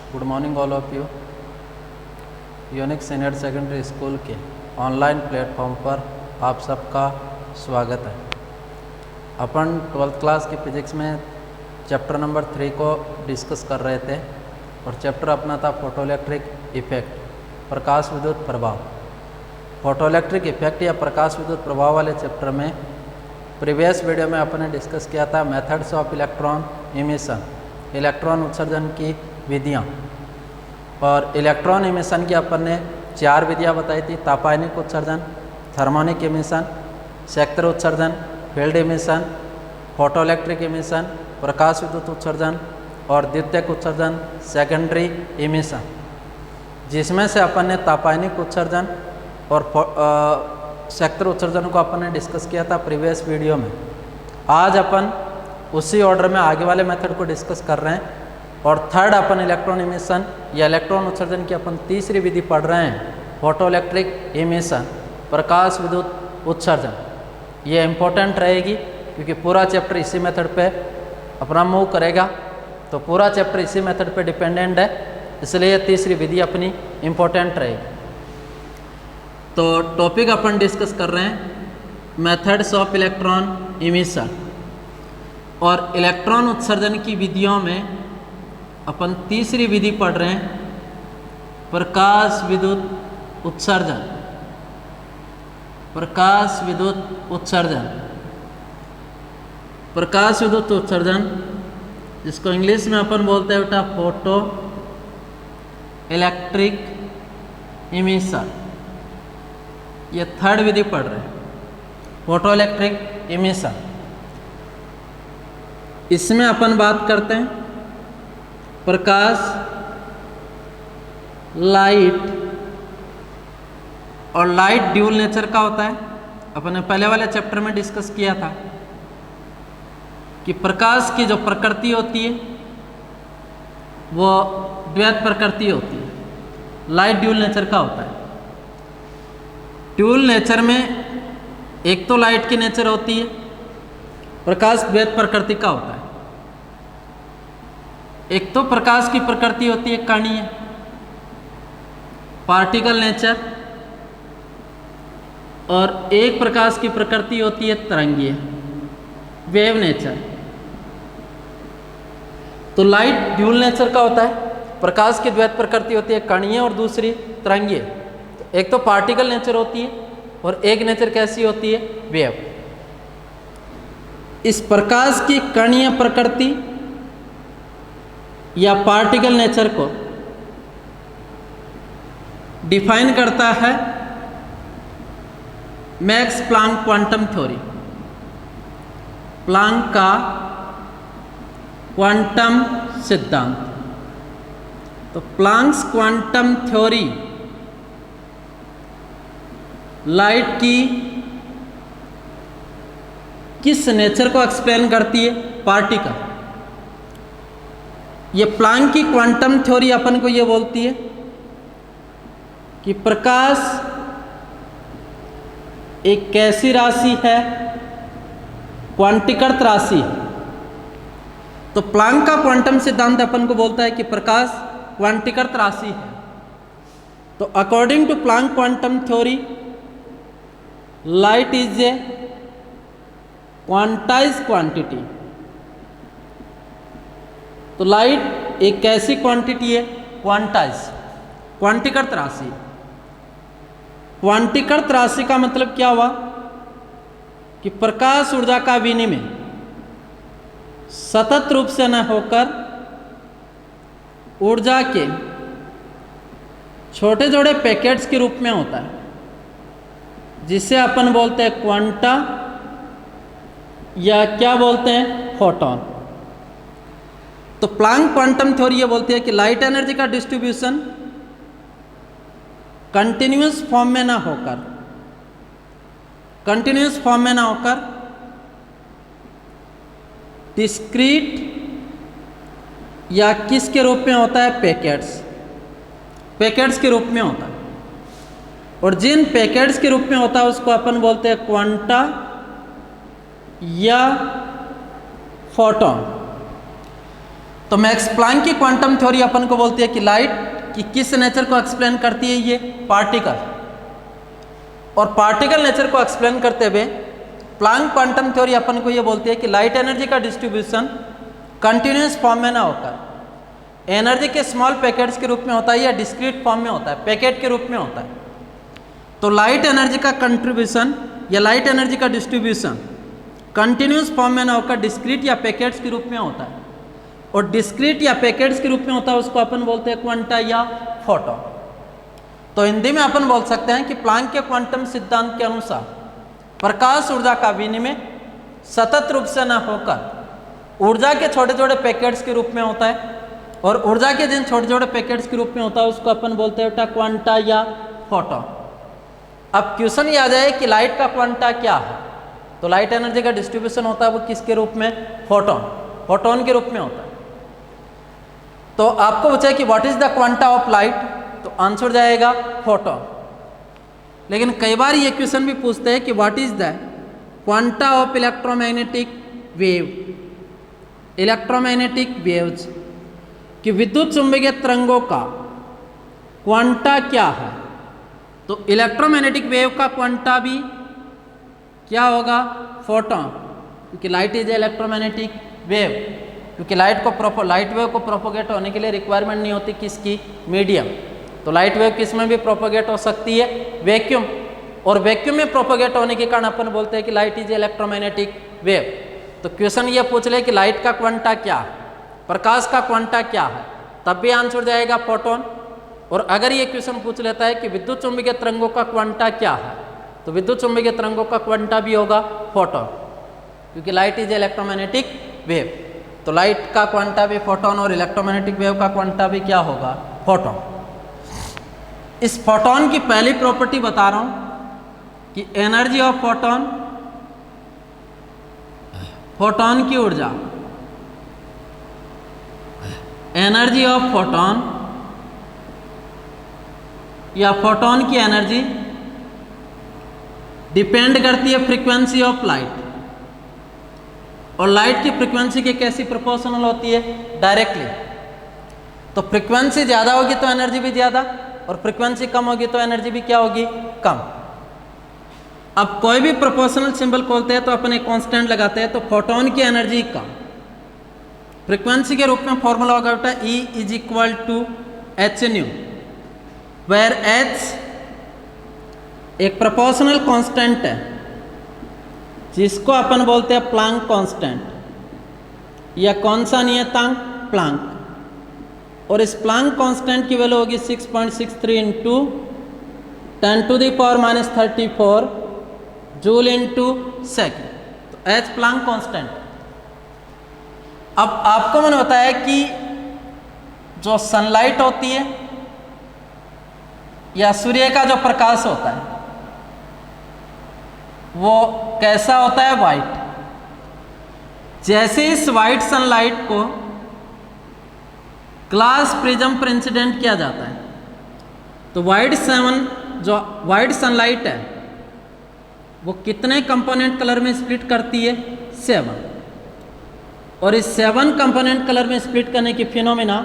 Good morning all of you. Unique senior secondary school के online platform पर आप सबका स्वागत है। अपन 12th क्लास की फिजिक्स में चैप्टर नंबर 3 को डिस्कस कर रहे थे और चैप्टर अपना था फोटोइलेक्ट्रिक इफेक्ट, प्रकाश विद्युत प्रभाव। फोटोइलेक्ट्रिक इफेक्ट या प्रकाश विद्युत प्रभाव वाले चैप्टर में प्रीवियस वीडियो में अपन ने डिस्कस किया था methods of electron emission, electron उत्सर्जन की विधियाँ। और इलेक्ट्रॉन इमिशन की अपन ने 4 विधियाँ बताई थी: तापायनिक उत्सर्जन, थर्मोनिक इमिशन, क्षेत्र उत्सर्जन, फील्ड इमिशन, फोटोइलेक्ट्रिक इमिशन, प्रकाश विद्युत उत्सर्जन और द्वितीयक उत्सर्जन सेकेंडरी इमिशन, जिसमें से अपन ने तापायनिक उत्सर्जन और क्षेत्र उत्सर्जन को अपन ने डिस्कस किया था प्रीवियस वीडियो में। आज अपन उसी ऑर्डर में आगे वाले मेथड को डिस्कस कर रहे हैं और थर्ड अपन इलेक्ट्रॉन इमिशन या इलेक्ट्रॉन उत्सर्जन की अपन तीसरी विधि पढ़ रहे हैं, फोटोइलेक्ट्रिक इमिशन, प्रकाश विद्युत उत्सर्जन। ये इम्पोर्टेंट रहेगी क्योंकि पूरा चैप्टर इसी मेथड पे अपना मूव करेगा, तो पूरा चैप्टर इसी मेथड पे डिपेंडेंट है, इसलिए ये तीसरी विधि अपनी इम्पोर्टेंट रहेगी। तो टॉपिक अपन डिस्कस कर रहे हैं मेथड्स ऑफ इलेक्ट्रॉन इमिशन, और इलेक्ट्रॉन उत्सर्जन की विधियों में अपन तीसरी विधि पढ़ रहे हैं प्रकाश विद्युत उत्सर्जन। प्रकाश विद्युत उत्सर्जन, प्रकाश विद्युत उत्सर्जन जिसको इंग्लिश में अपन बोलते हैं बेटा फोटो इलेक्ट्रिक इमिशन, ये थर्ड विधि पढ़ रहे हैं फोटो इलेक्ट्रिक इमिशन। इसमें अपन बात करते हैं प्रकाश, लाइट, और लाइट ड्यूल नेचर का होता है। अपन ने पहले वाले चैप्टर में डिस्कस किया था कि प्रकाश की जो प्रकृति होती है वो द्वैत प्रकृति होती है, लाइट ड्यूल नेचर का होता है। ड्यूल नेचर में एक तो लाइट की नेचर होती है, प्रकाश द्वैत प्रकृति का होता है। एक तो प्रकाश की प्रकृति होती है कणीय, पार्टिकल नेचर, और एक प्रकाश की प्रकृति होती है तरंगीय, वेव नेचर। तो लाइट ड्यूल नेचर का होता है, प्रकाश की द्वैत प्रकृति होती है कणीय और दूसरी तरंगीय। एक तो पार्टिकल नेचर होती है और एक नेचर कैसी होती है, वेव। इस प्रकाश की कणीय प्रकृति या पार्टिकल नेचर को डिफाइन करता है max Planck quantum theory. Planck का क्वांटम सिद्धांत। तो प्लांक्स क्वांटम थ्योरी लाइट की किस नेचर को एक्सप्लेन करती है, पार्टिकल। ये प्लांक की क्वांटम थ्योरी अपन को ये बोलती है कि प्रकाश एक कैसी राशि है, क्वांटीकृत राशि। तो प्लांक का क्वांटम सिद्धांत अपन को बोलता है कि प्रकाश क्वांटीकृत राशि है। तो according to Planck quantum theory light is a quantize quantity. तो लाइट एक कैसी क्वांटिटी है, क्वांटाइज, क्वांटीकृत राशि। क्वांटीकृत राशि का मतलब क्या हुआ कि प्रकाश ऊर्जा का विनिमय सतत रूप से न होकर ऊर्जा के छोटे छोटे पैकेट्स के रूप में होता है, जिसे अपन बोलते हैं क्वांटा या क्या बोलते हैं, फोटॉन। तो प्लांक क्वांटम थ्योरी ये बोलती है कि लाइट एनर्जी का डिस्ट्रीब्यूशन कंटिन्यूअस फॉर्म में ना होकर डिस्क्रीट या किसके रूप में होता है, पैकेट्स के रूप में होता है। और जिन पैकेट्स के रूप में होता है उसको अपन बोलते हैं क्वांटा या फोटॉन। तो मैक्स प्लैंक की क्वांटम थ्योरी अपन को बोलती है कि लाइट की किस नेचर को एक्सप्लेन करती है, ये पार्टिकल। और पार्टिकल नेचर को एक्सप्लेन करते हुए प्लैंक क्वांटम थ्योरी अपन को ये बोलती है कि लाइट एनर्जी का डिस्ट्रीब्यूशन कंटिन्यूस फॉर्म में ना होकर एनर्जी के स्मॉल पैकेट्स के रूप में होता है या डिस्क्रीट फॉर्म में होता है, पैकेट के रूप में होता है। तो लाइट एनर्जी का कंट्रीब्यूशन या लाइट एनर्जी का डिस्ट्रीब्यूशन कंटिन्यूस फॉर्म में ना होकर डिस्क्रीट या पैकेट्स के रूप में होता है। और डिस्क्रीट या पैकेट्स के रूप में होता है उसको अपन बोलते हैं क्वांटा या फोटॉन। तो हिंदी में अपन बोल सकते हैं कि प्लैंक के क्वांटम सिद्धांत के अनुसार प्रकाश ऊर्जा का विनिमय सतत रूप से न होकर ऊर्जा के छोटे छोटे पैकेट्स के रूप में होता है। और ऊर्जा के जिन छोटे छोटे पैकेट्स के रूप में होता है उसको अपन बोलते हैं क्वांटा या फोटॉन। अब क्वेश्चन ये आ जाए कि लाइट का क्वांटा क्या है, तो लाइट एनर्जी का डिस्ट्रीब्यूशन होता है वो किसके रूप में, फोटॉन के रूप में होता है। तो आपको पूछा कि what is the quanta of light, तो आंसर जाएगा फोटॉन। लेकिन कई बार ये क्वेश्चन भी पूछते हैं कि what is the quanta of electromagnetic wave, electromagnetic waves कि विद्युत चुंबकीय तरंगों का क्वांटा क्या है। तो इलेक्ट्रोमैग्नेटिक वेव का क्वांटा भी क्या होगा, फोटॉन, क्योंकि लाइट इज इलेक्ट्रोमैग्नेटिक वेव। क्योंकि लाइट वेव को प्रोपोगेट होने के लिए रिक्वायरमेंट नहीं होती किसकी, मीडियम। तो लाइट वेव किस में भी प्रोपोगेट हो सकती है, वैक्यूम। और वैक्यूम में प्रोपोगेट होने के कारण अपन बोलते हैं कि लाइट इज इलेक्ट्रोमैग्नेटिक वेव। तो क्वेश्चन ये पूछ ले कि लाइट का क्वांटा क्या है, प्रकाश का क्वांटा क्या है, तब भी आंसर जाएगा फोटॉन। और अगर ये क्वेश्चन पूछ लेता है कि विद्युत चुंबकीय तरंगों का क्वांटा क्या है, तो विद्युत चुंबकीय तरंगों का क्वांटा भी होगा फोटॉन, क्योंकि लाइट इज इलेक्ट्रोमैग्नेटिक वेव। तो लाइट का क्वांटा भी फोटॉन और इलेक्ट्रोमैग्नेटिक वेव का क्वांटा भी क्या होगा, फोटॉन। इस फोटॉन की पहली प्रॉपर्टी बता रहा हूं कि एनर्जी ऑफ फोटॉन, फोटॉन की ऊर्जा, एनर्जी ऑफ फोटॉन या फोटॉन की एनर्जी डिपेंड करती है फ्रीक्वेंसी ऑफ लाइट। और लाइट की फ्रीक्वेंसी के कैसी प्रोपोर्शनल होती है, डायरेक्टली। तो फ्रीक्वेंसी ज़्यादा होगी तो एनर्जी भी ज़्यादा, और फ्रीक्वेंसी कम होगी तो एनर्जी भी क्या होगी, कम। अब कोई भी प्रोपोर्शनल सिंबल खोलते हैं तो अपन एक कांस्टेंट लगाते हैं, तो फोटॉन की एनर्जी कम, फ्रीक्वेंसी के रूप में फॉर्मूला होगा बेटा E is equal to h nu, where h एक प्रोपोर्शनल कांस्टेंट है जिसको अपन बोलते हैं प्लैंक कांस्टेंट, या कौन सा नियतांक, प्लैंक। और इस प्लैंक कांस्टेंट की वैल्यू होगी 6.63 इंटू 10⁻⁻34 जूल इंटू सेकेंड। तो एच प्लैंक कांस्टेंट। अब आपको मैंने बताया कि जो सनलाइट होती है या सूर्य का जो प्रकाश होता है वो कैसा होता है, वाइट। जैसे इस वाइट सनलाइट को ग्लास प्रिज्म पर इंसिडेंट किया जाता है, तो जो वाइट सनलाइट है वो कितने कंपोनेंट कलर में स्प्लिट करती है, 7। और इस 7 कंपोनेंट कलर में स्प्लिट करने की फिनोमिना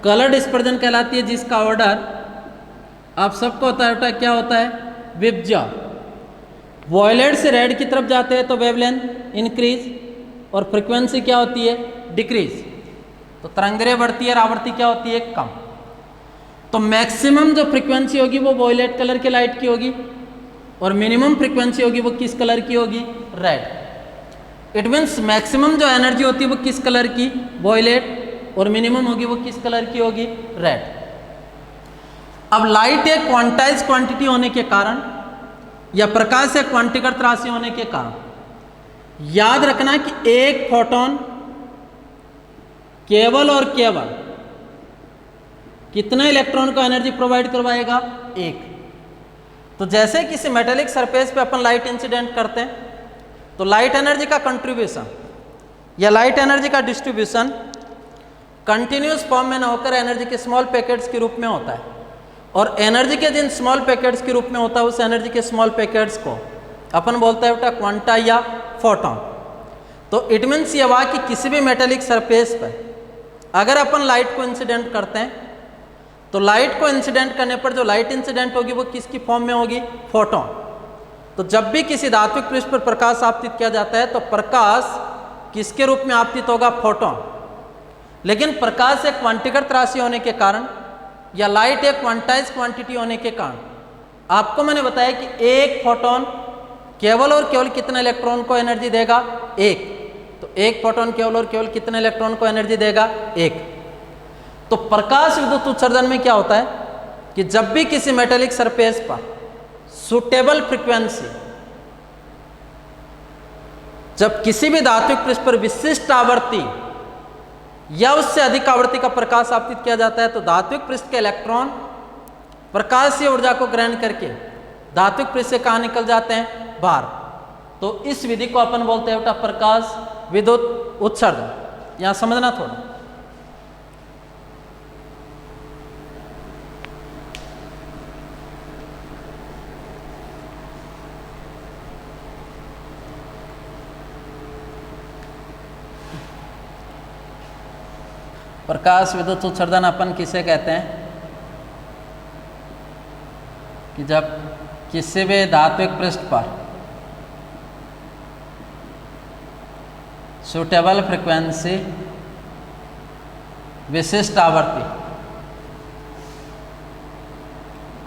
कलर डिस्पर्जन कहलाती है, जिसका ऑर्डर आप सबको पता है क्या होता है, विबजा। वॉयलेट से रेड की तरफ जाते हैं तो वेवलेंथ इंक्रीज और फ्रीक्वेंसी क्या होती है, डिक्रीज। तो तरंगें बढ़ती है और आवृत्ति क्या होती है, कम। तो मैक्सिमम जो फ्रीक्वेंसी होगी वो वॉयलेट कलर के लाइट की होगी, और मिनिमम फ्रीक्वेंसी होगी वो किस कलर की होगी, रेड। इट मीन्स मैक्सिमम जो एनर्जी होती है वो किस कलर की, वॉयलेट, और मिनिमम होगी वो किस कलर की होगी, रेड। अब लाइट एक क्वांटाइज क्वांटिटी होने के कारण या प्रकाश एक क्वांटीकृत राशि होने के कारण याद रखना कि एक फोटॉन केवल और केवल कितने इलेक्ट्रॉन को एनर्जी प्रोवाइड करवाएगा, एक। तो जैसे किसी मेटेलिक सरफेस पे अपन लाइट इंसिडेंट करते हैं तो लाइट एनर्जी का कंट्रीब्यूशन या लाइट एनर्जी का डिस्ट्रीब्यूशन कंटिन्यूस फॉर्म में ना होकर एनर्जी के स्मॉल पैकेट्स के रूप में होता है। और एनर्जी के जिन स्मॉल पैकेट्स के रूप में होता है उस एनर्जी के स्मॉल पैकेट्स को अपन बोलते हैं बेटा क्वांटा या फोटॉन। तो इट मीन्स ये हुआ कि किसी भी मेटेलिक सरफेस पर अगर अपन लाइट को इंसिडेंट करते हैं तो लाइट को इंसिडेंट करने पर जो लाइट इंसिडेंट होगी वो किसकी फॉर्म में होगी? फोटोन। तो जब भी किसी धात्विक पृष्ठ पर प्रकाश आपतित किया जाता है तो प्रकाश किसके रूप में आपतित होगा? फोटोन। लेकिन प्रकाश एक क्वांटीकृत राशि होने के कारण या लाइट एक क्वांटाइज क्वांटिटी होने के कारण आपको मैंने बताया कि एक फोटोन केवल और केवल कितने इलेक्ट्रॉन को एनर्जी देगा? एक। तो एक फोटोन केवल और केवल कितने इलेक्ट्रॉन को एनर्जी देगा? एक। तो प्रकाश विद्युत उत्सर्जन में क्या होता है कि जब भी किसी मेटेलिक सरफेस पर सुटेबल फ्रीक्वेंसी, जब किसी भी धात्विक पृष्ठ पर विशिष्ट आवृत्ति या उससे अधिक आवृत्ति का प्रकाश आपतित किया जाता है तो धात्विक पृष्ठ के इलेक्ट्रॉन प्रकाशीय ऊर्जा को ग्रहण करके धात्विक पृष्ठ से कहाँ निकल जाते हैं? बाहर। तो इस विधि को अपन बोलते हैं बेटा प्रकाश विद्युत उत्सर्जन। यहां समझना थोड़ा। प्रकाश विद्युत उत्सर्जन अपन किसे कहते हैं कि जब किसी भी धात्विक पृष्ठ पर सूटेबल फ्रीक्वेंसी, विशिष्ट आवृत्ति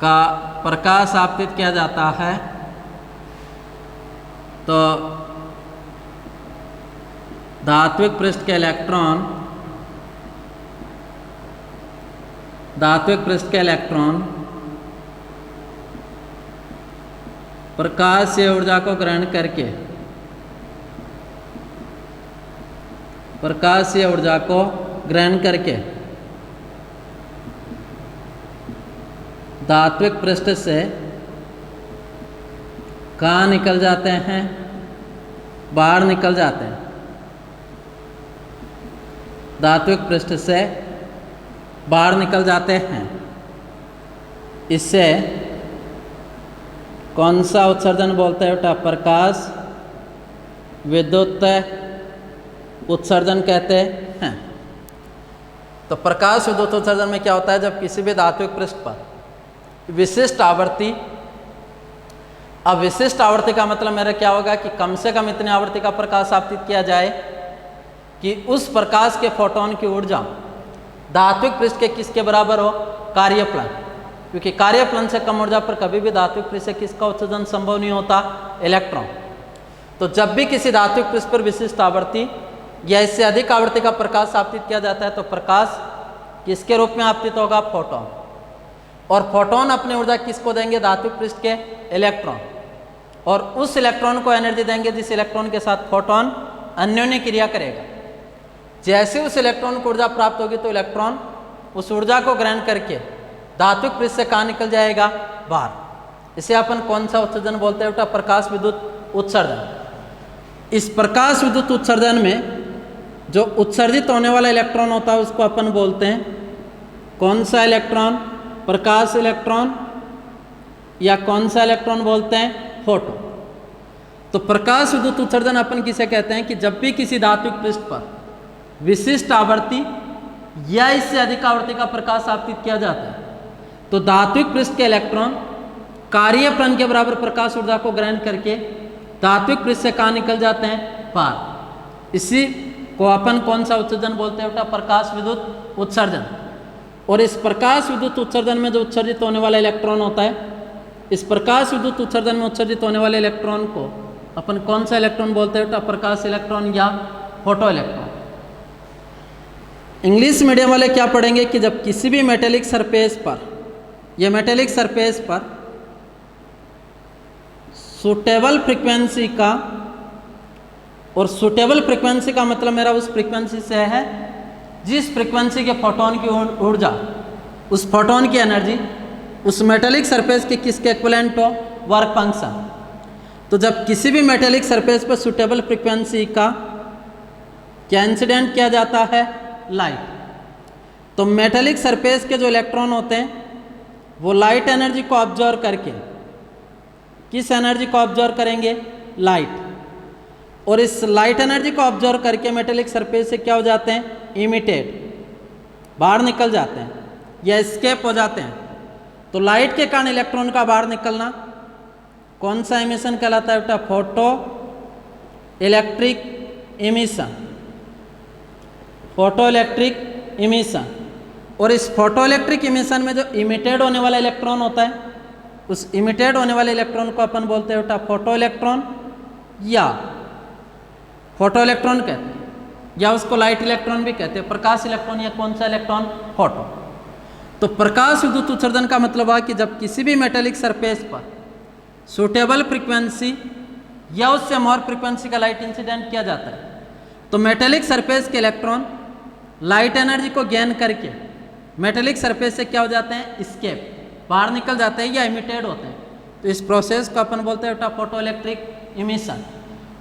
का प्रकाश आपतित किया जाता है तो धात्विक पृष्ठ के इलेक्ट्रॉन प्रकाशीय ऊर्जा को ग्रहण करके धात्विक पृष्ठ से कहाँ निकल जाते हैं? बाहर निकल जाते हैं। धात्विक पृष्ठ से बाहर निकल जाते हैं। इससे कौन सा उत्सर्जन बोलते हैं बेटा? प्रकाश विद्युत उत्सर्जन कहते हैं। तो प्रकाश विद्युत उत्सर्जन में क्या होता है? जब किसी भी धात्विक पृष्ठ पर विशिष्ट आवृत्ति, अब विशिष्ट आवृत्ति का मतलब मेरा क्या होगा कि कम से कम इतनी आवृत्ति का प्रकाश आपतित किया जाए कि उस प्रकाश के फोटोन की ऊर्जा धात्विक पृष्ठ के किसके बराबर हो? कार्यफलन। क्योंकि कार्यफलन से कम ऊर्जा पर कभी भी धात्विक पृष्ठ से किसका उत्सर्जन संभव नहीं होता? इलेक्ट्रॉन। तो जब भी किसी धात्विक पृष्ठ पर विशिष्ट आवृत्ति या इससे अधिक आवृत्ति का प्रकाश आपतित किया जाता है तो प्रकाश किसके रूप में आपतित होगा? फोटोन। और फोटोन अपनी ऊर्जा किसको देंगे? धात्विक पृष्ठ के इलेक्ट्रॉन। और उस इलेक्ट्रॉन को एनर्जी देंगे जिस इलेक्ट्रॉन के साथ फोटोन अन्योन्य क्रिया करेगा। जैसे उस इलेक्ट्रॉन को ऊर्जा प्राप्त होगी तो इलेक्ट्रॉन उस ऊर्जा को ग्रहण करके धात्विक पृष्ठ से कहाँ निकल जाएगा? बाहर। इसे अपन कौन सा उत्सर्जन बोलते हैं बेटा? प्रकाश विद्युत उत्सर्जन। इस प्रकाश विद्युत उत्सर्जन में जो उत्सर्जित होने वाला इलेक्ट्रॉन होता है उसको अपन बोलते हैं कौन सा इलेक्ट्रॉन? प्रकाश इलेक्ट्रॉन। या कौन सा इलेक्ट्रॉन बोलते हैं? फोटो। तो प्रकाश विद्युत उत्सर्जन अपन किसे कहते हैं कि जब भी किसी धात्विक पृष्ठ पर विशिष्ट आवृत्ति या इससे अधिक आवृत्ति का प्रकाश आपतित किया जाता है तो धात्विक पृष्ठ के इलेक्ट्रॉन कार्यफलन के बराबर प्रकाश ऊर्जा को ग्रहण करके धात्विक पृष्ठ से कहाँ निकल जाते हैं? बाहर। इसी को अपन कौन सा उत्सर्जन बोलते हैं बेटा? प्रकाश विद्युत उत्सर्जन। और इस प्रकाश विद्युत उत्सर्जन में जो उत्सर्जित होने वाला इलेक्ट्रॉन होता है, इस प्रकाश विद्युत उत्सर्जन में उत्सर्जित होने वाले इलेक्ट्रॉन को अपन कौन सा इलेक्ट्रॉन बोलते हैं बेटा? प्रकाश इलेक्ट्रॉन या फोटो इलेक्ट्रॉन। इंग्लिश मीडियम वाले क्या पढ़ेंगे कि जब किसी भी मेटेलिक सरफेस पर, यह मेटेलिक सरफेस पर सूटेबल फ्रीक्वेंसी का, और सूटेबल फ्रीक्वेंसी का मतलब मेरा उस फ्रीक्वेंसी से है जिस फ्रीक्वेंसी के फोटोन की ऊर्जा, उस फोटोन की एनर्जी उस मेटेलिक सरफेस के किसके इक्विवेलेंट हो? Work function. तो जब किसी भी मेटेलिक सरफेस पर सूटेबल फ्रीक्वेंसी का क्या इंसिडेंट किया जाता है? लाइट। तो मेटेलिक सरफेस के जो इलेक्ट्रॉन होते हैं वो लाइट एनर्जी को ऑब्जर्व करके, किस एनर्जी को ऑब्जर्व करेंगे? लाइट। और इस लाइट एनर्जी को ऑब्जर्व करके मेटेलिक सरफेस से क्या हो जाते हैं? इमिटेड। बाहर निकल जाते हैं या एस्केप हो जाते हैं। तो लाइट के कारण इलेक्ट्रॉन का बाहर निकलना कौन सा एमिशन कहलाता है बेटा? Photo electric emission, photo electric emission. और इस फोटो इलेक्ट्रिक इमिशन में जो इमिटेड होने वाला इलेक्ट्रॉन होता है, उस इमिटेड होने वाले इलेक्ट्रॉन को अपन बोलते हैं बेटा फोटो इलेक्ट्रॉन या फोटो इलेक्ट्रॉन कहते हैं, या उसको लाइट इलेक्ट्रॉन भी कहते हैं। प्रकाश इलेक्ट्रॉन या कौन सा इलेक्ट्रॉन? फोटो। तो प्रकाश विद्युत उत्सर्जन का मतलब है कि जब किसी भी मेटेलिक सरफेस पर सूटेबल फ्रीक्वेंसी या उससे मोर फ्रीक्वेंसी का लाइट इंसिडेंट किया जाता है, तो मेटेलिक सरफेस के इलेक्ट्रॉन लाइट एनर्जी को गेन करके मेटेलिक सरफेस से क्या हो जाते हैं? एस्केप, बाहर निकल जाते हैं या इमिटेड होते हैं। तो इस प्रोसेस को अपन बोलते हैं बेटा फोटो इलेक्ट्रिक इमिशन।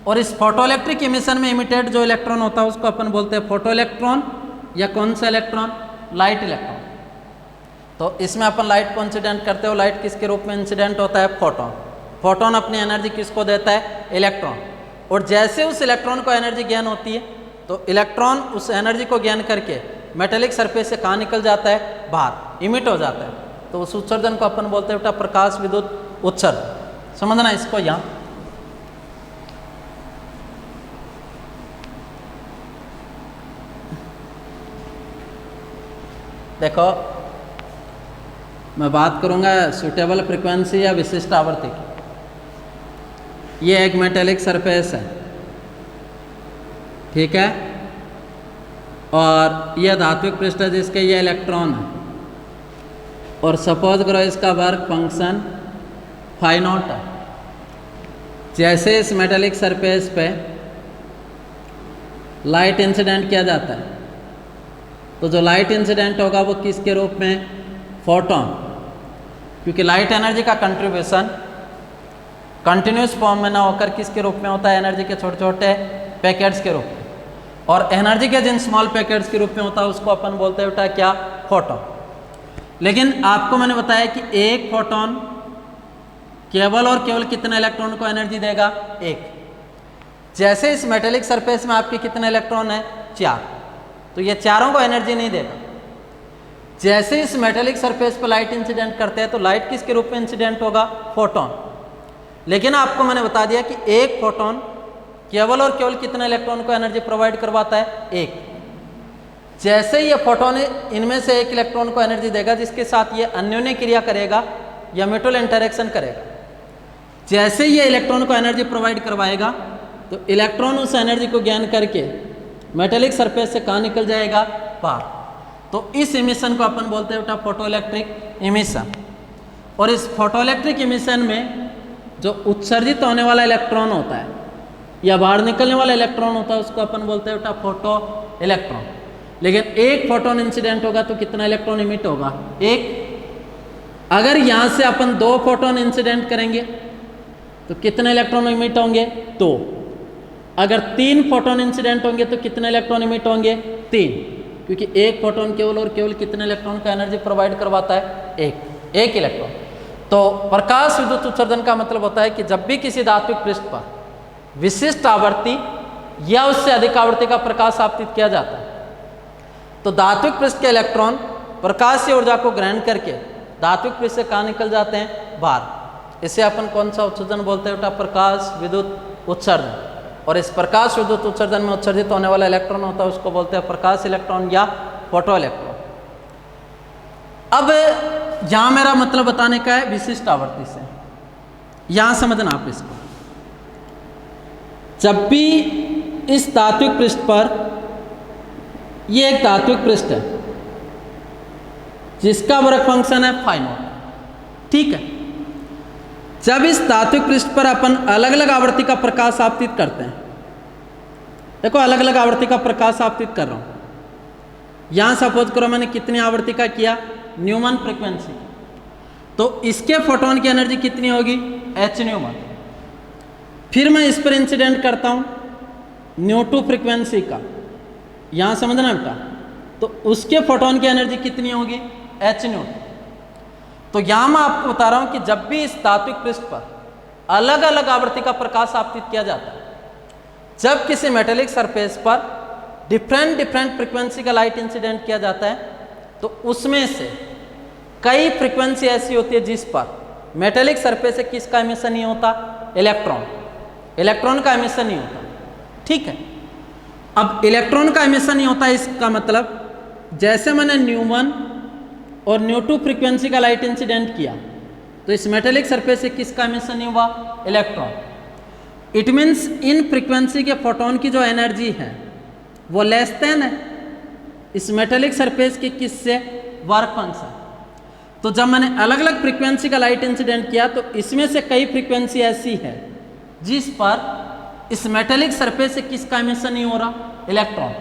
और इस फोटो इलेक्ट्रिक इमिशन में इमिटेड जो इलेक्ट्रॉन होता है उसको अपन बोलते हैं फोटो इलेक्ट्रॉन या कौन सा इलेक्ट्रॉन? Light electron. तो इसमें अपन लाइट को इंसिडेंट करते हो, लाइट किसके रूप में इंसिडेंट होता है? फोटोन। फोटोन अपनी एनर्जी किसको देता है? इलेक्ट्रॉन। और जैसे उस इलेक्ट्रॉन को एनर्जी गेन होती है तो इलेक्ट्रॉन उस एनर्जी को गेन करके मेटेलिक सरफेस से कहाँ निकल जाता है? बाहर, इमिट हो जाता है। तो उस उत्सर्जन को अपन बोलते हैं बेटा प्रकाश विद्युत उत्सर्जन। समझना इसको यहाँ। देखो मैं बात करूँगा सूटेबल फ्रीक्वेंसी या विशिष्ट आवर्ती की। ये एक मेटेलिक सरफेस है, ठीक है, और यह धात्विक पृष्ठ है जिसके ये इलेक्ट्रॉन है। और सपोज करो इसका वर्क फंक्शन फाई नॉट है। जैसे इस मेटेलिक सरफेस पे लाइट इंसिडेंट किया जाता है तो जो लाइट इंसिडेंट होगा वो किसके रूप में? फोटोन। क्योंकि लाइट एनर्जी का कंट्रीब्यूशन कंटिन्यूस फॉर्म में ना होकर किसके रूप में होता है? एनर्जी के छोटे छोटे पैकेट्स के रूप में। और एनर्जी के जिन स्मॉल पैकेट्स के रूप में होता है उसको अपन बोलते हैं बेटा क्या? फोटोन। लेकिन आपको मैंने बताया कि एक फोटोन केवल और केवल कितने इलेक्ट्रॉन को एनर्जी देगा? एक। जैसे इस मेटेलिक सरफेस में आपके कितने इलेक्ट्रॉन हैं? 4। तो ये चारों को एनर्जी नहीं देगा। जैसे इस मेटेलिक सरफेस पर लाइट इंसिडेंट करते हैं तो लाइट किसके रूप में इंसिडेंट होगा? फोटोन। लेकिन आपको मैंने बता दिया कि एक फोटोन केवल और केवल कितने इलेक्ट्रॉन को एनर्जी प्रोवाइड करवाता है? एक। जैसे ही ये फोटोन इनमें से एक इलेक्ट्रॉन को एनर्जी देगा जिसके साथ ये अन्योन्य क्रिया करेगा या म्यूचुअल इंटरेक्शन करेगा। जैसे ही ये इलेक्ट्रॉन को एनर्जी प्रोवाइड करवाएगा तो इलेक्ट्रॉन उस एनर्जी को गेन करके मेटेलिक सरफेस से कहाँ निकल जाएगा? बाहर। तो इस इमिशन को अपन बोलते हैं बेटा फोटो इलेक्ट्रिक इमिशन। और इस फोटो इलेक्ट्रिक इमिशन में जो उत्सर्जित होने वाला इलेक्ट्रॉन होता है या बाहर निकलने वाला इलेक्ट्रॉन होता है उसको अपन बोलते हैं बेटा फोटो इलेक्ट्रॉन। लेकिन एक फोटोन इंसिडेंट होगा तो कितना इलेक्ट्रॉन इमिट होगा? एक। अगर यहाँ से अपन 2 फोटोन इंसिडेंट करेंगे तो कितने इलेक्ट्रॉन इमिट होंगे? 2। अगर 3 फोटोन इंसिडेंट होंगे तो कितने इलेक्ट्रॉन इमिट होंगे? 3। क्योंकि एक फोटोन केवल और केवल कितने इलेक्ट्रॉन का एनर्जी प्रोवाइड करवाता है? एक इलेक्ट्रॉन। तो प्रकाश विद्युत उत्सर्जन का मतलब होता है कि जब भी किसी धात्विक पृष्ठ पर विशिष्ट आवर्ती या उससे अधिक आवर्ती का प्रकाश आपतित किया जाता है तो धात्विक पृष्ठ के इलेक्ट्रॉन प्रकाश की ऊर्जा को ग्रहण करके धात्विक पृष्ठ से कहाँ निकल जाते हैं? बाहर। इसे अपन कौन सा उत्सर्जन बोलते हैं बेटा? प्रकाश विद्युत उत्सर्जन। और इस प्रकाश विद्युत उत्सर्जन में उत्सर्जित होने वाला इलेक्ट्रॉन होता है उसको बोलते हैं प्रकाश इलेक्ट्रॉन या फोटो इलेक्ट्रॉन। अब यहाँ मेरा मतलब बताने का है विशिष्ट आवर्ती से। यहाँ समझना आप इसको। जब भी इस धात्विक पृष्ठ पर, ये एक धात्विक पृष्ठ है जिसका वर्क फंक्शन है फाई नॉट, ठीक है। जब इस धात्विक पृष्ठ पर अपन अलग अलग आवृत्ति का प्रकाश आपतित करते हैं, देखो अलग अलग आवृत्ति का प्रकाश आपतित कर रहा हूं। यहां सपोज करो मैंने कितनी आवृत्ति का किया? न्यूमन फ्रीक्वेंसी। तो इसके फोटोन की एनर्जी कितनी होगी? h न्यूमन। फिर मैं इस पर इंसिडेंट करता हूं ν2 फ्रीक्वेंसी का, यहां समझना बेटा। तो उसके फोटोन की एनर्जी कितनी होगी? h new. तो यहां मैं आपको बता रहा हूं कि जब भी इस धात्विक पृष्ठ पर अलग अलग आवृत्ति का प्रकाश आपतित किया जाता है, जब किसी मेटेलिक सरफेस पर डिफरेंट फ्रीक्वेंसी का लाइट इंसिडेंट किया जाता है, तो उसमें से कई फ्रीक्वेंसी ऐसी होती है जिस पर मेटेलिक सरफेस से किसका एमिशन नहीं होता, इलेक्ट्रॉन, इलेक्ट्रॉन का एमिशन नहीं होता। ठीक है, अब इलेक्ट्रॉन का एमिशन नहीं होता, इसका मतलब जैसे मैंने न्यू1 और न्यू2 फ्रीक्वेंसी का लाइट इंसिडेंट किया तो इस मेटेलिक सरफेस से किसका एमिशन नहीं हुआ, electron. It means in frequency के फोटोन की जो एनर्जी है वो लेस देन है इस मेटेलिक सरफेस की किससे, वर्क फंक्शन। तो जब मैंने अलग अलग फ्रीक्वेंसी का लाइट इंसिडेंट किया तो इसमें से कई फ्रीक्वेंसी ऐसी है जिस पर इस मेटेलिक सरफेस से किसका एमिशन नहीं हो रहा, इलेक्ट्रॉन।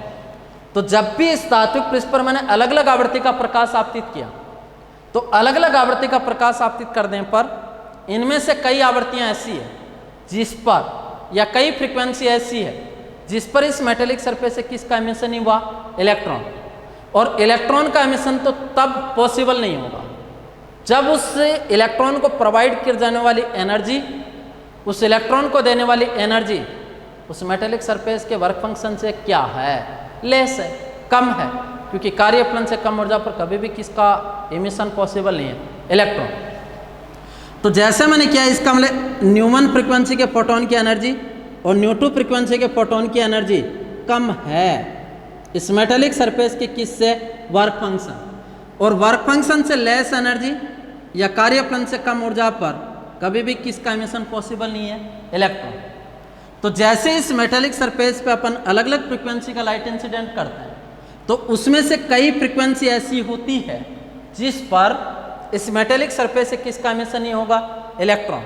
तो जब भी इस धात्विक पृष्ठ पर मैंने अलग अलग आवृत्ति का प्रकाश आपतित किया तो अलग अलग आवृत्ति का प्रकाश आपतित करने पर इनमें से कई आवृत्तियां ऐसी है जिस पर, या कई फ्रीक्वेंसी ऐसी है जिस पर इस मेटेलिक सरफेस से किसका एमिशन नहीं हुआ, इलेक्ट्रॉन। और इलेक्ट्रॉन का एमिशन तो तब पॉसिबल नहीं होगा जब उस इलेक्ट्रॉन को प्रोवाइड की जाने वाली एनर्जी, उस इलेक्ट्रॉन को देने वाली एनर्जी उस मेटेलिक सरफेस के वर्क फंक्शन से क्या है, लेस है, कम है, क्योंकि कार्यफलन से कम ऊर्जा पर कभी भी किसका एमिशन पॉसिबल नहीं है, इलेक्ट्रॉन। तो जैसे मैंने किया इसका मतलब न्यू1 फ्रीक्वेंसी के फोटोन की एनर्जी और न्यू2 फ्रीक्वेंसी के फोटोन की एनर्जी कम है इस मेटेलिक सरफेस के किससे, वर्क फंक्शन। और वर्क फंक्शन से लेस एनर्जी या कार्यफलन से कम ऊर्जा पर कभी भी किसका एमिशन पॉसिबल नहीं है, इलेक्ट्रॉन। तो जैसे इस मेटेलिक सरफेस पे अपन अलग अलग फ्रीक्वेंसी का लाइट इंसिडेंट करते हैं तो उसमें से कई फ्रीक्वेंसी ऐसी होती है जिस पर इस मेटेलिक सरफेस से किसका एमिशन नहीं होगा, इलेक्ट्रॉन,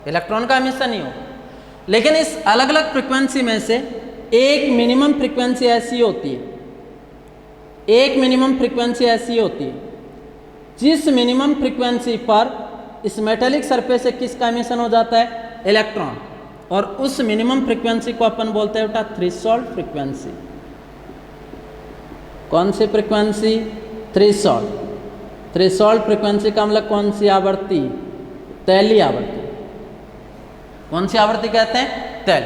इलेक्ट्रॉन का एमिशन नहीं होगा। लेकिन इस अलग अलग फ्रीक्वेंसी में से एक मिनिमम फ्रीक्वेंसी ऐसी होती है, एक मिनिमम फ्रीक्वेंसी ऐसी होती है जिस मिनिमम फ्रीक्वेंसी पर इस मेटेलिक सरफेस से किसका एमिशन हो जाता है, इलेक्ट्रॉन। और उस मिनिमम फ्रीक्वेंसी को अपन बोलते हैं बेटा थ्रेशोल्ड फ्रीक्वेंसी। कौन सी फ्रीक्वेंसी, थ्रेशोल्ड। थ्रेशोल्ड फ्रीक्वेंसी का मतलब कौन सी आवृत्ति, तैली आवृत्ति। कौन सी आवृत्ति कहते हैं, तैल।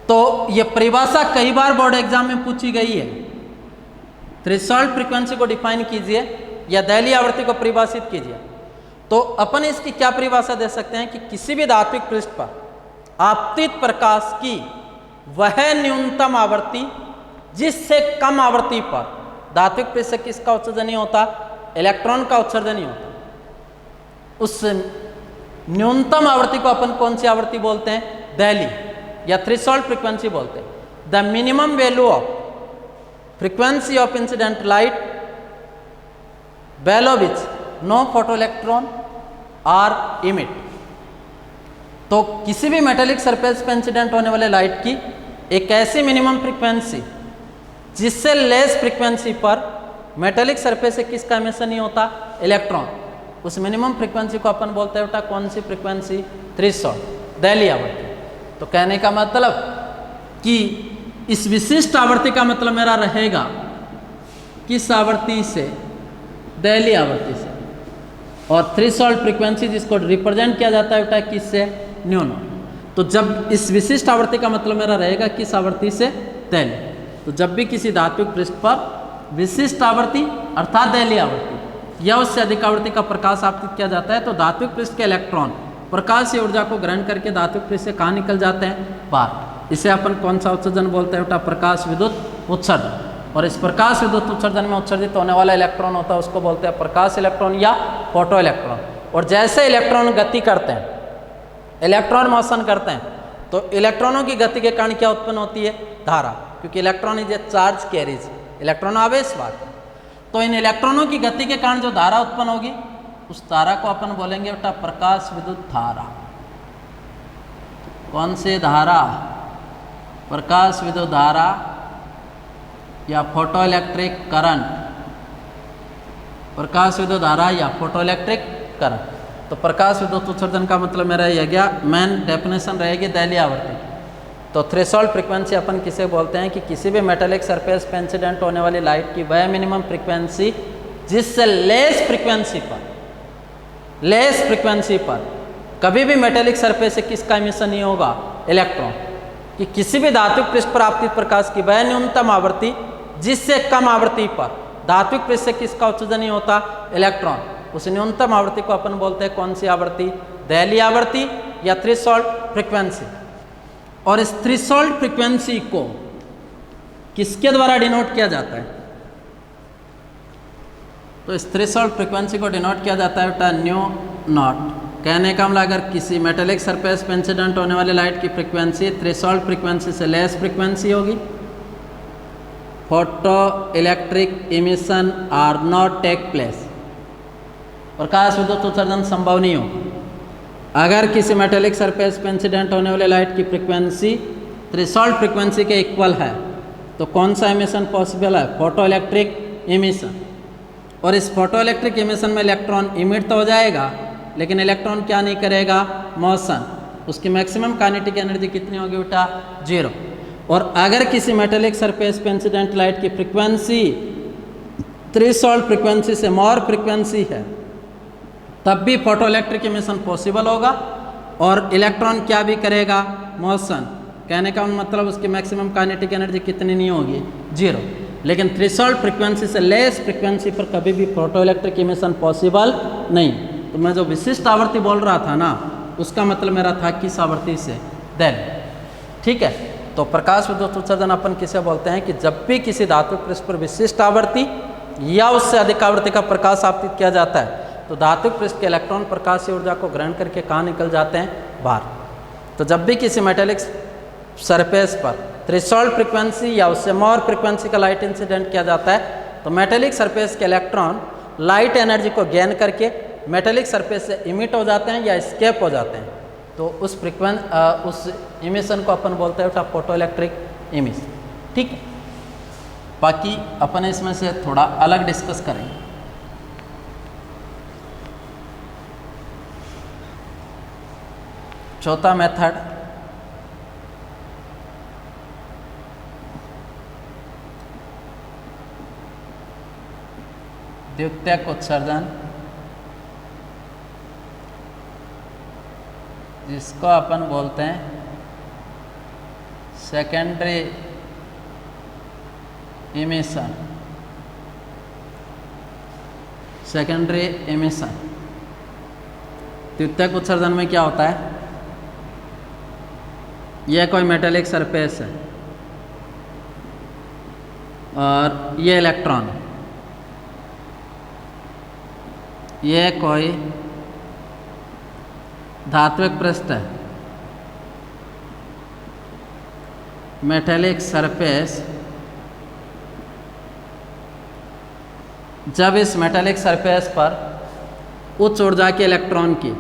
तो ये परिभाषा कई बार बोर्ड एग्जाम में पूछी गई है। थ्रेशोल्ड फ्रीक्वेंसी को डिफाइन कीजिए या दैलीय आवृत्ति को परिभाषित कीजिए। तो अपन इसकी क्या परिभाषा दे सकते हैं कि किसी भी धात्विक पृष्ठ पर आपतित प्रकाश की वह न्यूनतम आवृत्ति जिससे कम आवृत्ति पर धात्विक पृष्ठ से किसका उत्सर्जन नहीं होता, इलेक्ट्रॉन का उत्सर्जन नहीं होता। उस न्यूनतम आवृत्ति को अपन कौन सी आवृत्ति बोलते हैं, दैली या थ्रेशोल्ड फ्रीक्वेंसी बोलते हैं। The minimum value of frequency of incident light below which no photoelectron are emit। तो किसी भी मेटेलिक सरफेस पर इंसिडेंट होने वाले लाइट की एक ऐसी मिनिमम फ्रीक्वेंसी जिससे लेस फ्रीक्वेंसी पर मेटेलिक सरफेस से किसका एमिशन नहीं होता, इलेक्ट्रॉन। उस मिनिमम फ्रीक्वेंसी को अपन बोलते हैं बेटा कौन सी फ्रीक्वेंसी, थ्रेशोल्ड, दैलीय आवृत्ति। तो कहने का मतलब कि इस विशिष्ट आवृत्ति का मतलब मेरा रहेगा किस आवृत्ति से, दैलीय आवृत्ति से। और थ्रेशोल्ड फ्रीक्वेंसी जिसको रिप्रेजेंट किया जाता है बेटा किससे, न्यून। तो जब इस विशिष्ट आवृत्ति का मतलब मेरा रहेगा किस आवृत्ति से, दैलीय। तो जब भी किसी धात्विक पृष्ठ पर विशिष्ट आवृत्ति अर्थात दैलीय आवृत्ति या उससे अधिक आवृत्ति का प्रकाश आपतित किया जाता है तो धात्विक पृष्ठ के इलेक्ट्रॉन प्रकाश या ऊर्जा को ग्रहण करके धात्विक पृष्ठ से कहाँ निकल जाते हैं, बाहर। इसे अपन कौन सा उत्सर्जन बोलते हैं बेटा, प्रकाश विद्युत उत्सर्जन। और इस प्रकाश विद्युत उत्सर्जन में उत्सर्जित होने वाला इलेक्ट्रॉन होता है उसको बोलते हैं प्रकाश इलेक्ट्रॉन या फोटो इलेक्ट्रॉन। और जैसे इलेक्ट्रॉन गति करते हैं, इलेक्ट्रॉन मोशन करते हैं, तो इलेक्ट्रॉनों की गति के कारण क्या उत्पन्न होती है, धारा, क्योंकि electron is a charge carries, electron आवेशवाद। तो इन इलेक्ट्रॉनों की गति के कारण जो धारा उत्पन्न होगी उस धारा को अपन बोलेंगे बेटा प्रकाश विद्युत धारा। कौन सी धारा, प्रकाश विद्युत धारा या फोटो इलेक्ट्रिक करंट, प्रकाश विद्युत धारा या फोटो इलेक्ट्रिक करंट। तो प्रकाश विद्युत उत्सर्जन का मतलब मेरा यह गया, मेन डेफिनेशन रहेगी दैलीय आवृत्ति। तो थ्रेशोल्ड फ्रीक्वेंसी अपन किसे बोलते हैं कि किसी भी मेटेलिक सरफेस पे इंसिडेंट होने वाली लाइट की वह मिनिमम फ्रीक्वेंसी जिससे लेस फ्रीक्वेंसी पर कभी भी मेटेलिक सरफेस से किसका एमिशन नहीं होगा, इलेक्ट्रॉन। कि किसी भी धात्विक पृष्ठ पर आपतित प्रकाश की वह न्यूनतम आवृत्ति जिससे कम आवृत्ति पर धात्विक पृष्ठ से किसका उत्सर्जन नहीं होता? इलेक्ट्रॉन। उस न्यूनतम आवृत्ति को अपन बोलते हैं कौन सी आवृत्ति? दहलीय आवृत्ति या थ्रेशोल्ड फ्रीक्वेंसी। और इस थ्रेशोल्ड फ्रीक्वेंसी को किसके द्वारा डिनोट किया जाता है? तो इस थ्रेशोल्ड फ्रीक्वेंसी को डिनोट किया जाता है न्यू नॉट। कहने का मतलब अगर किसी मेटेलिक सरफेस पे इंसिडेंट होने वाली लाइट की फ्रीक्वेंसी थ्रेशोल्ड फ्रीक्वेंसी से लेस फ्रीक्वेंसी होगी, photo electric emission are not take place, प्रकाश विद्युत उत्सर्जन संभव नहीं होगा। अगर किसी मेटेलिक सरफेस पे इंसिडेंट होने वाले लाइट की फ्रीक्वेंसी थ्रेशोल्ड फ्रीक्वेंसी के इक्वल है तो कौन सा इमिशन पॉसिबल है? Photo electric emission. और इस फोटो इलेक्ट्रिक इमिशन में इलेक्ट्रॉन इमिट तो हो जाएगा, लेकिन इलेक्ट्रॉन क्या नहीं करेगा? मोशन। उसकी मैक्सिमम काइनेटिक एनर्जी कितनी होगी बेटा? 0। और अगर किसी मेटेलिक सरफेस पे इंसिडेंट लाइट की फ्रीक्वेंसी थ्रेशोल्ड फ्रीक्वेंसी से मोर फ्रीक्वेंसी है तब भी फोटो इलेक्ट्रिक इमिशन पॉसिबल होगा और इलेक्ट्रॉन क्या भी करेगा? मोशन। कहने का मतलब उसकी मैक्सिमम काइनेटिक एनर्जी कितनी नहीं होगी? 0। लेकिन थ्रेशोल्ड फ्रीक्वेंसी से लेस फ्रीक्वेंसी पर कभी भी फोटो इलेक्ट्रिक इमिशन पॉसिबल नहीं। तो मैं जो विशिष्ट आवृत्ति बोल रहा था ना, उसका मतलब मेरा था किस आवृत्ति से? दहलीय। ठीक है। तो प्रकाश विद्युत उत्सर्जन अपन किसे बोलते हैं कि जब भी किसी धात्विक पृष्ठ पर विशिष्ट आवृत्ति या उससे अधिक आवृत्ति का प्रकाश आपतित किया जाता है तो धात्विक पृष्ठ के इलेक्ट्रॉन प्रकाशीय ऊर्जा को ग्रहण करके कहाँ निकल जाते हैं? बाहर। तो जब भी किसी मेटेलिक सरफेस पर थ्रेशोल्ड फ्रीक्वेंसी या उससे मोर फ्रीक्वेंसी का लाइट इंसिडेंट किया जाता है तो मेटेलिक सरफेस के इलेक्ट्रॉन लाइट एनर्जी को गेन करके मेटेलिक सरफेस से इमिट हो जाते हैं या स्केप हो जाते हैं। तो उस इमिशन को अपन बोलते हैं फोटो इलेक्ट्रिक इमिशन। ठीक है। बाकी अपन इसमें से थोड़ा अलग डिस्कस करेंगे। चौथा मेथड द्वितीयक उत्सर्जन, जिसको अपन बोलते हैं सेकेंडरी इमिशन। सेकेंडरी इमिशन द्वितीयक उत्सर्जन में क्या होता है? यह कोई मेटेलिक सरफेस है और ये इलेक्ट्रॉन है। यह कोई धात्विक पृष्ठ है, मेटेलिक सरफेस। जब इस मेटेलिक सरफेस पर उच्च ऊर्जा के इलेक्ट्रॉन की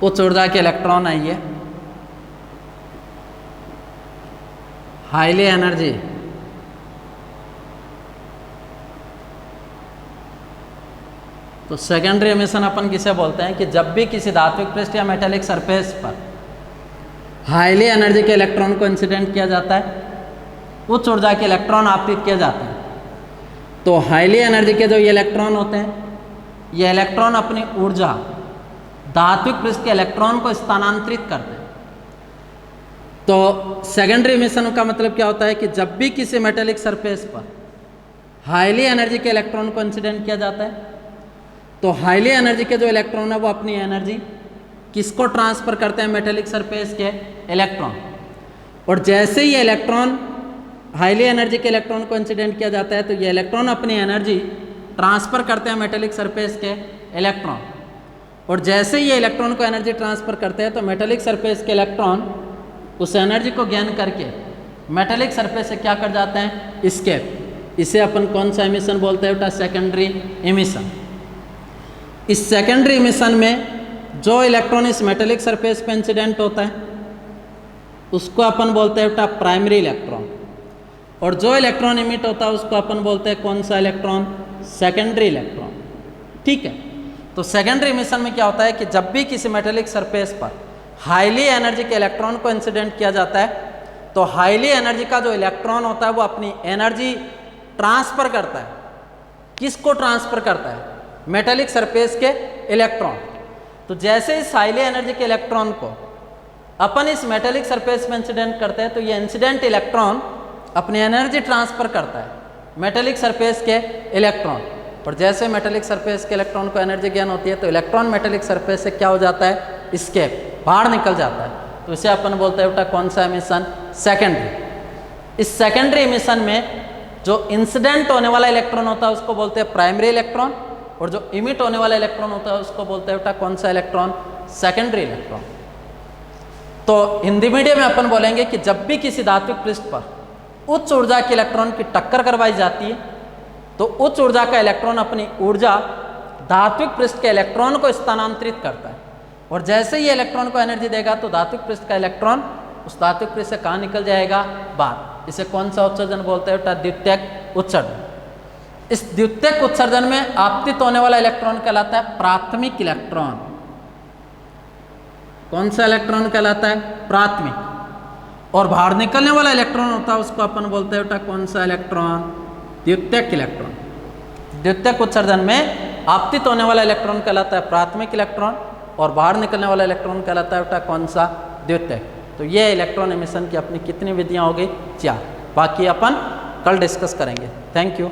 उच्च ऊर्जा के इलेक्ट्रॉन आइए हाईली एनर्जी तो सेकेंडरी इमिशन अपन किसे बोलते हैं कि जब भी किसी धात्विक पृष्ठ या मेटेलिक सरफेस पर हाईली एनर्जी के इलेक्ट्रॉन को इंसिडेंट किया जाता है, उच्च ऊर्जा के इलेक्ट्रॉन आपतित किए जाते हैं, तो हाईली एनर्जी के जो ये इलेक्ट्रॉन होते हैं, ये इलेक्ट्रॉन अपनी ऊर्जा धात्विक पृष्ठ के इलेक्ट्रॉन को स्थानांतरित करते हैं। तो सेकेंडरी इमिशन का मतलब क्या होता है कि जब भी किसी मेटेलिक सरफेस पर हाईली एनर्जी के इलेक्ट्रॉन को इंसिडेंट किया जाता है तो हाईली एनर्जी के जो इलेक्ट्रॉन है वो अपनी एनर्जी किसको ट्रांसफर करते हैं? मेटेलिक सरफेस के इलेक्ट्रॉन। और जैसे ही ये इलेक्ट्रॉन हाईली एनर्जी के इलेक्ट्रॉन को इंसिडेंट किया जाता है तो ये इलेक्ट्रॉन अपनी एनर्जी ट्रांसफर करते हैं मेटेलिक सरफेस के इलेक्ट्रॉन। और जैसे ही ये इलेक्ट्रॉन को एनर्जी ट्रांसफर करते हैं तो मेटेलिक सरफेस के इलेक्ट्रॉन उस एनर्जी को गेन करके मेटेलिक सरफेस से क्या कर जाते हैं? एस्केप। इसे अपन कौन सा इमिशन बोलते हैं बेटा? Secondary emission. इस सेकेंडरी इमिशन में जो इलेक्ट्रॉन इस मेटेलिक सरफेस पे इंसिडेंट होता है उसको अपन बोलते हैं बेटा प्राइमरी इलेक्ट्रॉन। और जो इलेक्ट्रॉन इमिट होता है उसको अपन बोलते हैं कौन सा इलेक्ट्रॉन? Secondary electron. ठीक है। तो सेकेंडरी इमिशन में क्या होता है कि जब भी किसी मेटेलिक सरफेस पर हाईली एनर्जी के इलेक्ट्रॉन को इंसिडेंट किया जाता है तो हाईली एनर्जी का जो इलेक्ट्रॉन होता है वो अपनी एनर्जी ट्रांसफर करता है। किसको ट्रांसफर करता है? मेटेलिक सरफेस के इलेक्ट्रॉन। तो जैसे इस हाईली एनर्जी के इलेक्ट्रॉन को अपन इस मेटेलिक सरफेस में इंसिडेंट करते हैं तो ये इंसिडेंट इलेक्ट्रॉन अपनी एनर्जी ट्रांसफर करता है मेटेलिक सरफेस के इलेक्ट्रॉन, और जैसे मेटेलिक सरफेस के इलेक्ट्रॉन को एनर्जी गेन होती है तो इलेक्ट्रॉन मेटेलिक सरफेस से क्या हो जाता है, एस्केप, बाहर निकल जाता है। तो इसे अपन बोलते हैं बेटा कौन सा एमिशन, सेकेंडरी। इस सेकेंडरी एमिशन में जो इंसिडेंट होने वाला इलेक्ट्रॉन होता है उसको बोलते हैं प्राइमरी इलेक्ट्रॉन, और जो इमिट होने वाला इलेक्ट्रॉन होता है उसको बोलते हैं बेटा कौन सा इलेक्ट्रॉन, सेकेंडरी इलेक्ट्रॉन। तो हिंदी मीडियम में अपन बोलेंगे कि जब भी किसी धात्विक पृष्ठ पर उच्च ऊर्जा के इलेक्ट्रॉन की टक्कर करवाई जाती है तो उच्च ऊर्जा का इलेक्ट्रॉन अपनी ऊर्जा धात्विक पृष्ठ के इलेक्ट्रॉन को स्थानांतरित करता है, और जैसे ही इलेक्ट्रॉन को एनर्जी देगा तो धात्विक पृष्ठ का इलेक्ट्रॉन उस धात्विक पृष्ठ से कहाँ निकल जाएगा, बाहर। इसे कौन सा उत्सर्जन बोलते हैं, द्वितीयक उत्सर्जन। इस द्वितीयक उत्सर्जन में आपतित होने वाला इलेक्ट्रॉन कहलाता है प्राथमिक इलेक्ट्रॉन। कौन सा इलेक्ट्रॉन कहलाता है, प्राथमिक। और बाहर निकलने वाला इलेक्ट्रॉन होता है उसको अपन बोलते हैं बेटा कौन सा इलेक्ट्रॉन, द्वितीयक इलेक्ट्रॉन। द्वितीयक उत्सर्जन में आपतित होने वाला इलेक्ट्रॉन कहलाता है प्राथमिक इलेक्ट्रॉन, और बाहर निकलने वाला इलेक्ट्रॉन कहलाता है बेटा कौन सा, द्वितीयक। तो ये इलेक्ट्रॉन एमिशन की अपनी कितनी विधियां हो गई, 4। बाकी अपन कल डिस्कस करेंगे। Thank you.